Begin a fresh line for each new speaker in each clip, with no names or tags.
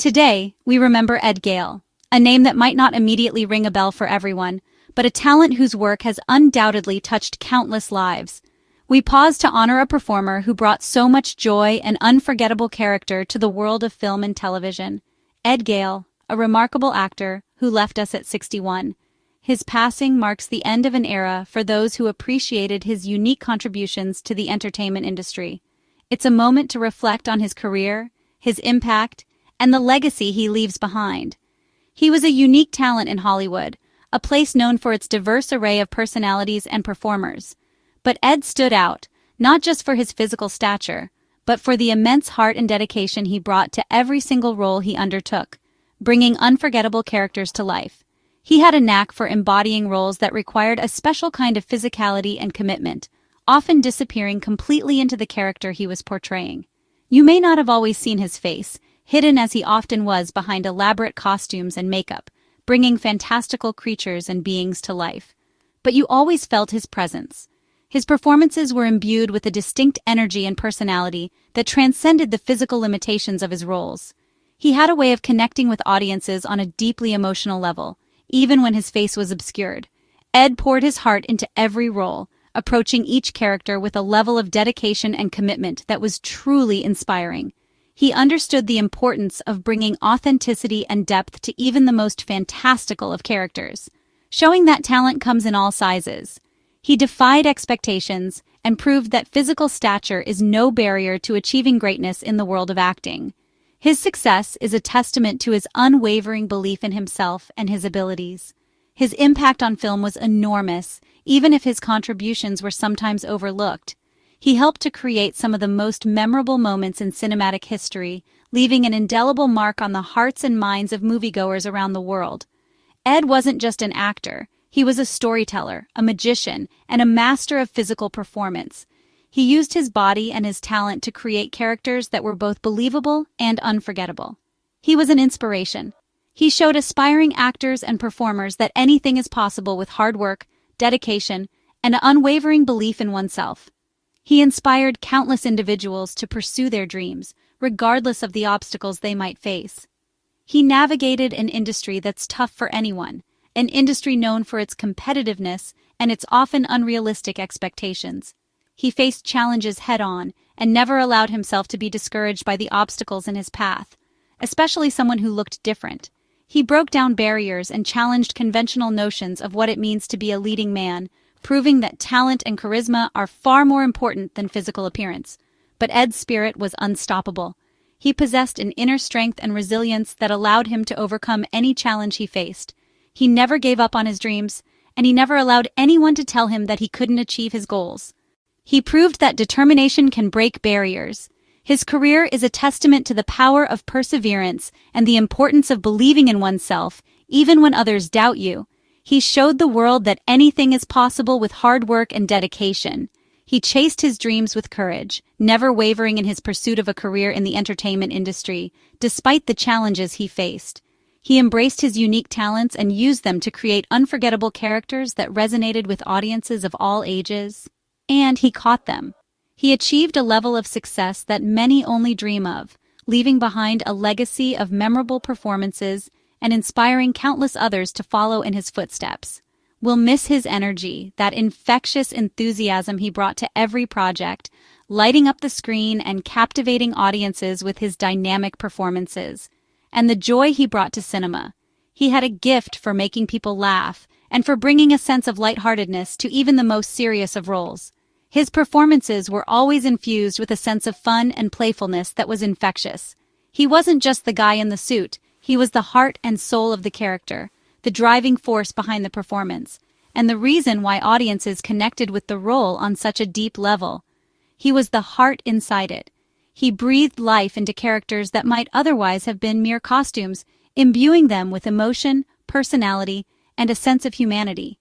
Today, we remember Ed Gale, a name that might not immediately ring a bell for everyone, but a talent whose work has undoubtedly touched countless lives. We pause to honor a performer who brought so much joy and unforgettable character to the world of film and television. Ed Gale, a remarkable actor who left us at 61. His passing marks the end of an era for those who appreciated his unique contributions to the entertainment industry. It's a moment to reflect on his career, his impact, and the legacy he leaves behind. He was a unique talent in Hollywood, a place known for its diverse array of personalities and performers. But Ed stood out, not just for his physical stature, but for the immense heart and dedication he brought to every single role he undertook, bringing unforgettable characters to life. He had a knack for embodying roles that required a special kind of physicality and commitment, often disappearing completely into the character he was portraying. You may not have always seen his face, hidden as he often was behind elaborate costumes and makeup, bringing fantastical creatures and beings to life. But you always felt his presence. His performances were imbued with a distinct energy and personality that transcended the physical limitations of his roles. He had a way of connecting with audiences on a deeply emotional level, even when his face was obscured. Ed poured his heart into every role, approaching each character with a level of dedication and commitment that was truly inspiring. He understood the importance of bringing authenticity and depth to even the most fantastical of characters, showing that talent comes in all sizes. He defied expectations and proved that physical stature is no barrier to achieving greatness in the world of acting. His success is a testament to his unwavering belief in himself and his abilities. His impact on film was enormous, even if his contributions were sometimes overlooked. He helped to create some of the most memorable moments in cinematic history, leaving an indelible mark on the hearts and minds of moviegoers around the world. Ed wasn't just an actor. He was a storyteller, a magician, and a master of physical performance. He used his body and his talent to create characters that were both believable and unforgettable. He was an inspiration. He showed aspiring actors and performers that anything is possible with hard work, dedication, and an unwavering belief in oneself. He inspired countless individuals to pursue their dreams, regardless of the obstacles they might face. He navigated an industry that's tough for anyone, an industry known for its competitiveness and its often unrealistic expectations. He faced challenges head-on and never allowed himself to be discouraged by the obstacles in his path, especially someone who looked different. He broke down barriers and challenged conventional notions of what it means to be a leading man, proving that talent and charisma are far more important than physical appearance. But Ed's spirit was unstoppable. He possessed an inner strength and resilience that allowed him to overcome any challenge he faced. He never gave up on his dreams, and he never allowed anyone to tell him that he couldn't achieve his goals. He proved that determination can break barriers. His career is a testament to the power of perseverance and the importance of believing in oneself, even when others doubt you. He showed the world that anything is possible with hard work and dedication. He chased his dreams with courage, never wavering in his pursuit of a career in the entertainment industry, despite the challenges he faced. He embraced his unique talents and used them to create unforgettable characters that resonated with audiences of all ages. And he caught them. He achieved a level of success that many only dream of, leaving behind a legacy of memorable performances and inspiring countless others to follow in his footsteps. We'll miss his energy, that infectious enthusiasm he brought to every project, lighting up the screen and captivating audiences with his dynamic performances, and the joy he brought to cinema. He had a gift for making people laugh and for bringing a sense of lightheartedness to even the most serious of roles. His performances were always infused with a sense of fun and playfulness that was infectious. He wasn't just the guy in the suit, he was the heart and soul of the character, the driving force behind the performance, and the reason why audiences connected with the role on such a deep level. He was the heart inside it. He breathed life into characters that might otherwise have been mere costumes, imbuing them with emotion, personality, and a sense of humanity.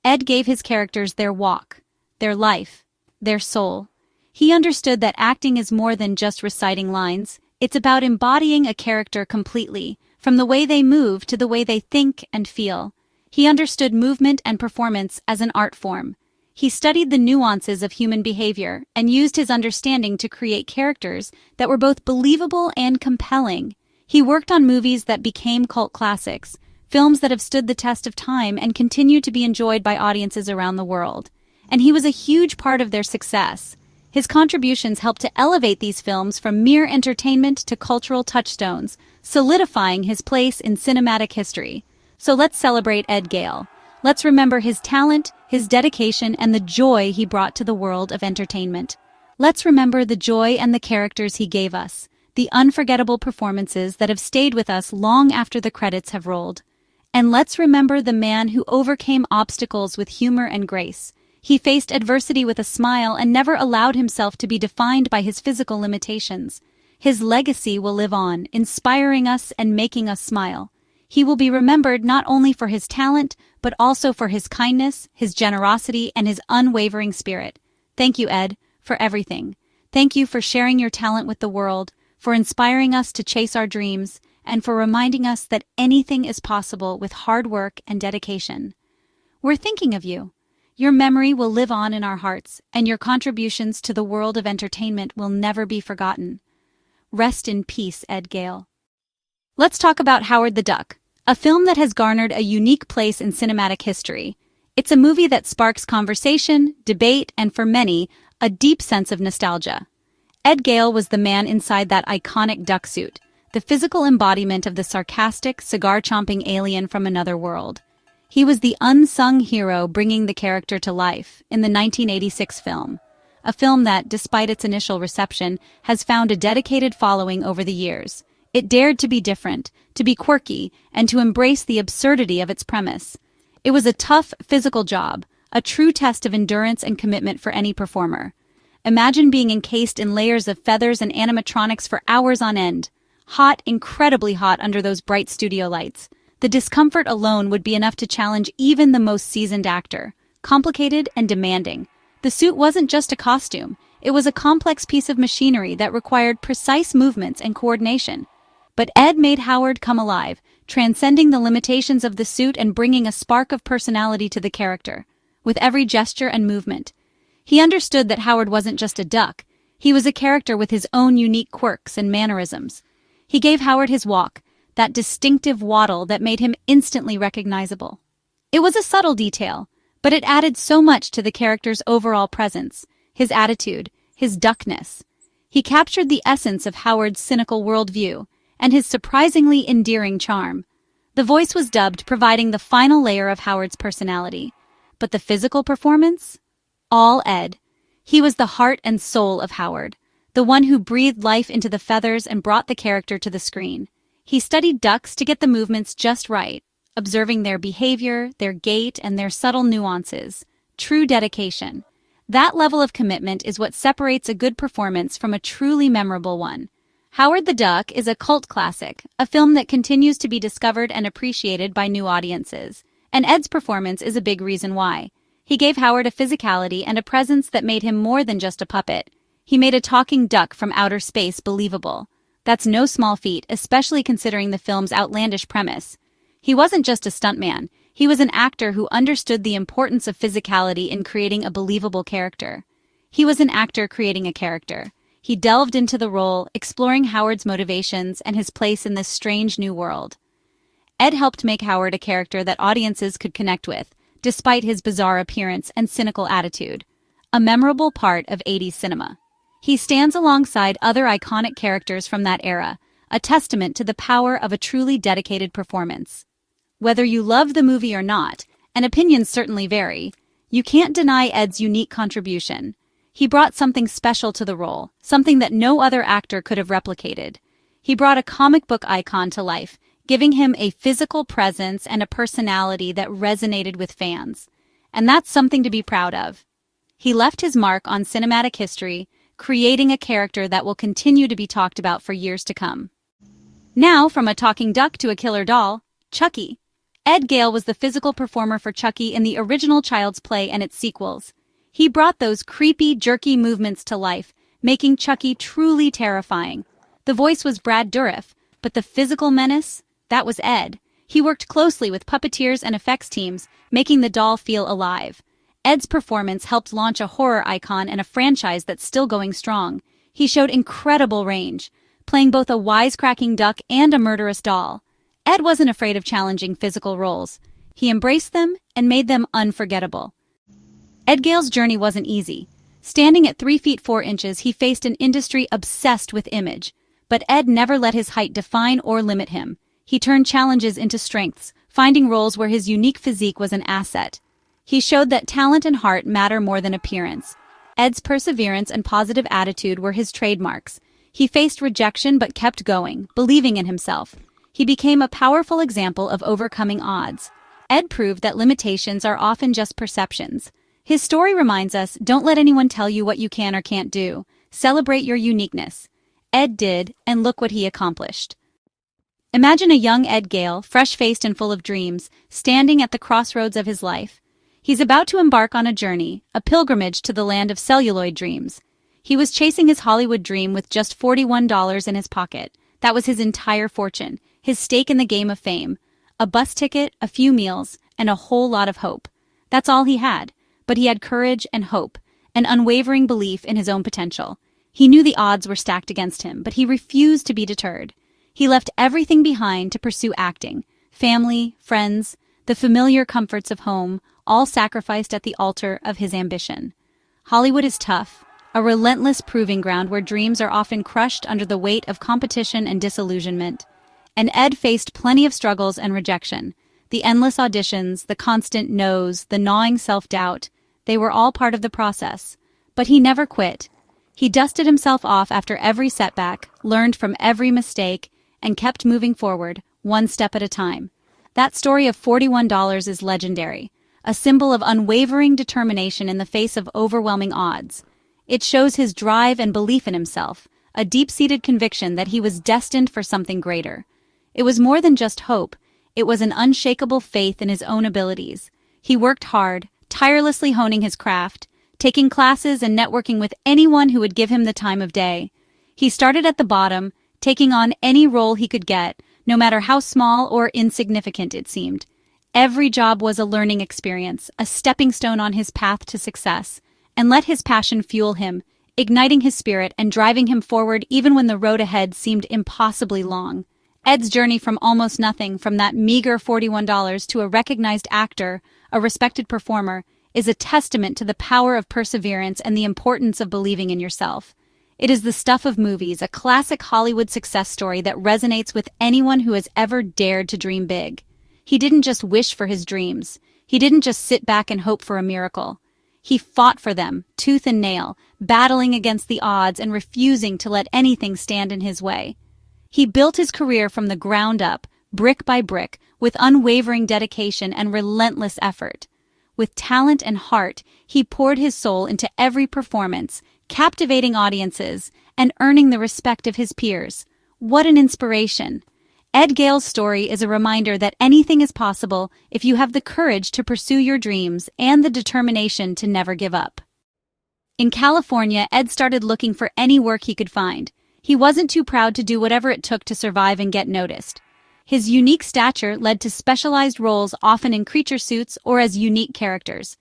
Ed gave his characters their walk, their life, their soul. He understood that acting is more than just reciting lines. It's about embodying a character completely, from the way they move to the way they think and feel. He understood movement and performance as an art form. He studied the nuances of human behavior and used his understanding to create characters that were both believable and compelling. He worked on movies that became cult classics, films that have stood the test of time and continue to be enjoyed by audiences around the world. And he was a huge part of their success. His contributions helped to elevate these films from mere entertainment to cultural touchstones, solidifying his place in cinematic history. So let's celebrate Ed Gale. Let's remember his talent, his dedication, and the joy he brought to the world of entertainment. Let's remember the joy and the characters he gave us, the unforgettable performances that have stayed with us long after the credits have rolled. And let's remember the man who overcame obstacles with humor and grace. He faced adversity with a smile and never allowed himself to be defined by his physical limitations. His legacy will live on, inspiring us and making us smile. He will be remembered not only for his talent, but also for his kindness, his generosity, and his unwavering spirit. Thank you, Ed, for everything. Thank you for sharing your talent with the world, for inspiring us to chase our dreams, and for reminding us that anything is possible with hard work and dedication. We're thinking of you. Your memory will live on in our hearts, and your contributions to the world of entertainment will never be forgotten. Rest in peace, Ed Gale. Let's talk about Howard the Duck, a film that has garnered a unique place in cinematic history. It's a movie that sparks conversation, debate, and for many, a deep sense of nostalgia. Ed Gale was the man inside that iconic duck suit, the physical embodiment of the sarcastic, cigar-chomping alien from another world. He was the unsung hero bringing the character to life in the 1986 film, a film that, despite its initial reception, has found a dedicated following over the years. It dared to be different, to be quirky, and to embrace the absurdity of its premise. It was a tough, physical job, a true test of endurance and commitment for any performer. Imagine being encased in layers of feathers and animatronics for hours on end. Hot, incredibly hot under those bright studio lights. The discomfort alone would be enough to challenge even the most seasoned actor. Complicated and demanding. The suit wasn't just a costume. It was a complex piece of machinery that required precise movements and coordination. But Ed made Howard come alive, transcending the limitations of the suit and bringing a spark of personality to the character, with every gesture and movement. He understood that Howard wasn't just a duck. He was a character with his own unique quirks and mannerisms. He gave Howard his walk, that distinctive waddle that made him instantly recognizable. It was a subtle detail, but it added so much to the character's overall presence, his attitude, his duckness. He captured the essence of Howard's cynical worldview and his surprisingly endearing charm. The voice was dubbed, providing the final layer of Howard's personality. But the physical performance? All Ed. He was the heart and soul of Howard, the one who breathed life into the feathers and brought the character to the screen. He studied ducks to get the movements just right, observing their behavior, their gait, and their subtle nuances. True dedication. That level of commitment is what separates a good performance from a truly memorable one. Howard the Duck is a cult classic, a film that continues to be discovered and appreciated by new audiences. And Ed's performance is a big reason why. He gave Howard a physicality and a presence that made him more than just a puppet. He made a talking duck from outer space believable. That's no small feat, especially considering the film's outlandish premise. He wasn't just a stuntman. He was an actor who understood the importance of physicality in creating a believable character. He was an actor creating a character. He delved into the role, exploring Howard's motivations and his place in this strange new world. Ed helped make Howard a character that audiences could connect with, despite his bizarre appearance and cynical attitude. A memorable part of 80s cinema. He stands alongside other iconic characters from that era, a testament to the power of a truly dedicated performance. Whether you love the movie or not, and opinions certainly vary, you can't deny Ed's unique contribution. He brought something special to the role, something that no other actor could have replicated. He brought a comic book icon to life, giving him a physical presence and a personality that resonated with fans. And that's something to be proud of. He left his mark on cinematic history, creating a character that will continue to be talked about for years to come. Now, from a talking duck to a killer doll, Chucky. Ed Gale was the physical performer for Chucky in the original Child's Play and its sequels. He brought those creepy, jerky movements to life, making Chucky truly terrifying. The voice was Brad Dourif, but the physical menace? That was Ed. He worked closely with puppeteers and effects teams, making the doll feel alive. Ed's performance helped launch a horror icon and a franchise that's still going strong. He showed incredible range, playing both a wisecracking duck and a murderous doll. Ed wasn't afraid of challenging physical roles. He embraced them and made them unforgettable. Ed Gale's journey wasn't easy. Standing at 3 feet 4 inches, he faced an industry obsessed with image. But Ed never let his height define or limit him. He turned challenges into strengths, finding roles where his unique physique was an asset. He showed that talent and heart matter more than appearance. Ed's perseverance and positive attitude were his trademarks. He faced rejection but kept going, believing in himself. He became a powerful example of overcoming odds. Ed proved that limitations are often just perceptions. His story reminds us, don't let anyone tell you what you can or can't do. Celebrate your uniqueness. Ed did, and look what he accomplished. Imagine a young Ed Gale, fresh-faced and full of dreams, standing at the crossroads of his life. He's about to embark on a journey, a pilgrimage to the land of celluloid dreams. He was chasing his Hollywood dream with just $41 in his pocket. That was his entire fortune, his stake in the game of fame. A bus ticket, a few meals, and a whole lot of hope. That's all he had. But he had courage and hope, an unwavering belief in his own potential. He knew the odds were stacked against him, but he refused to be deterred. He left everything behind to pursue acting. Family, friends, the familiar comforts of home, all sacrificed at the altar of his ambition. Hollywood is tough, a relentless proving ground where dreams are often crushed under the weight of competition and disillusionment. And Ed faced plenty of struggles and rejection. The endless auditions, the constant no's, the gnawing self-doubt, they were all part of the process. But he never quit. He dusted himself off after every setback, learned from every mistake, and kept moving forward, one step at a time. That story of $41 is legendary, a symbol of unwavering determination in the face of overwhelming odds. It shows his drive and belief in himself, a deep-seated conviction that he was destined for something greater. It was more than just hope. It was an unshakable faith in his own abilities. He worked hard, tirelessly honing his craft, taking classes and networking with anyone who would give him the time of day. He started at the bottom, taking on any role he could get, no matter how small or insignificant it seemed. Every job was a learning experience, a stepping stone on his path to success, and let his passion fuel him, igniting his spirit and driving him forward even when the road ahead seemed impossibly long. Ed's journey from almost nothing, from that meager $41 to a recognized actor, a respected performer, is a testament to the power of perseverance and the importance of believing in yourself. It is the stuff of movies, a classic Hollywood success story that resonates with anyone who has ever dared to dream big. He didn't just wish for his dreams. He didn't just sit back and hope for a miracle. He fought for them, tooth and nail, battling against the odds and refusing to let anything stand in his way. He built his career from the ground up, brick by brick, with unwavering dedication and relentless effort. With talent and heart, he poured his soul into every performance, captivating audiences and earning the respect of his peers. What an inspiration! Ed Gale's story is a reminder that anything is possible if you have the courage to pursue your dreams and the determination to never give up. In California, Ed started looking for any work he could find. He wasn't too proud to do whatever it took to survive and get noticed. His unique stature led to specialized roles, often in creature suits or as unique characters.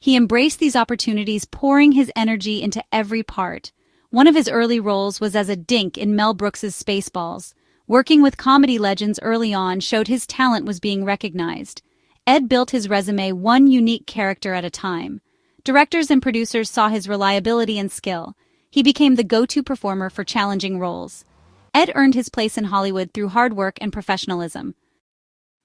He embraced these opportunities, pouring his energy into every part. One of his early roles was as a dink in Mel Brooks's Spaceballs. Working with comedy legends early on showed his talent was being recognized. Ed built his resume one unique character at a time. Directors and producers saw his reliability and skill. He became the go-to performer for challenging roles. Ed earned his place in Hollywood through hard work and professionalism.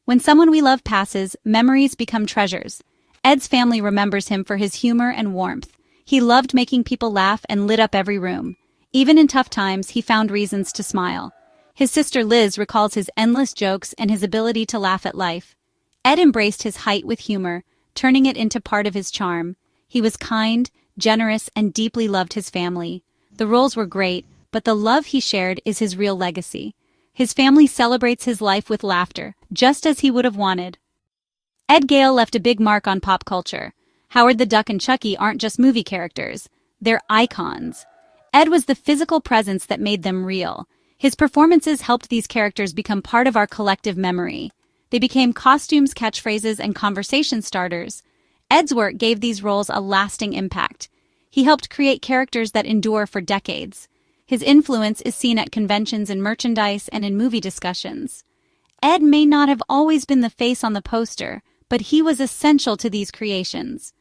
When someone we love passes, memories become treasures. Ed's family remembers him for his humor and warmth. He loved making people laugh and lit up every room. Even in tough times, he found reasons to smile. His sister Liz recalls his endless jokes and his ability to laugh at life. Ed embraced his height with humor, turning it into part of his charm. He was kind, generous, and deeply loved his family. The roles were great, but the love he shared is his real legacy. His family celebrates his life with laughter, just as he would have wanted. Ed Gale left a big mark on pop culture. Howard the Duck and Chucky aren't just movie characters. They're icons. Ed was the physical presence that made them real. His performances helped these characters become part of our collective memory. They became costumes, catchphrases, and conversation starters. Ed's work gave these roles a lasting impact. He helped create characters that endure for decades. His influence is seen at conventions and merchandise and in movie discussions. Ed may not have always been the face on the poster, but he was essential to these creations.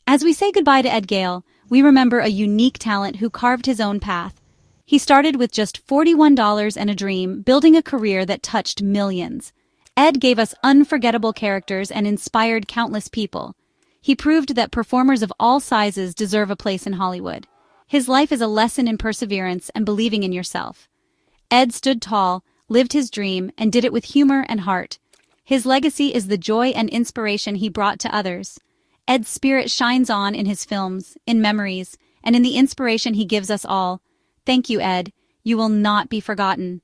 As we say goodbye to Ed Gale, we remember a unique talent who carved his own path. He started with just $41 and a dream, building a career that touched millions. Ed gave us unforgettable characters and inspired countless people. He proved that performers of all sizes deserve a place in Hollywood. His life is a lesson in perseverance and believing in yourself. Ed stood tall, lived his dream, and did it with humor and heart. His legacy is the joy and inspiration he brought to others. Ed's spirit shines on in his films, in memories, and in the inspiration he gives us all. Thank you, Ed. You will not be forgotten.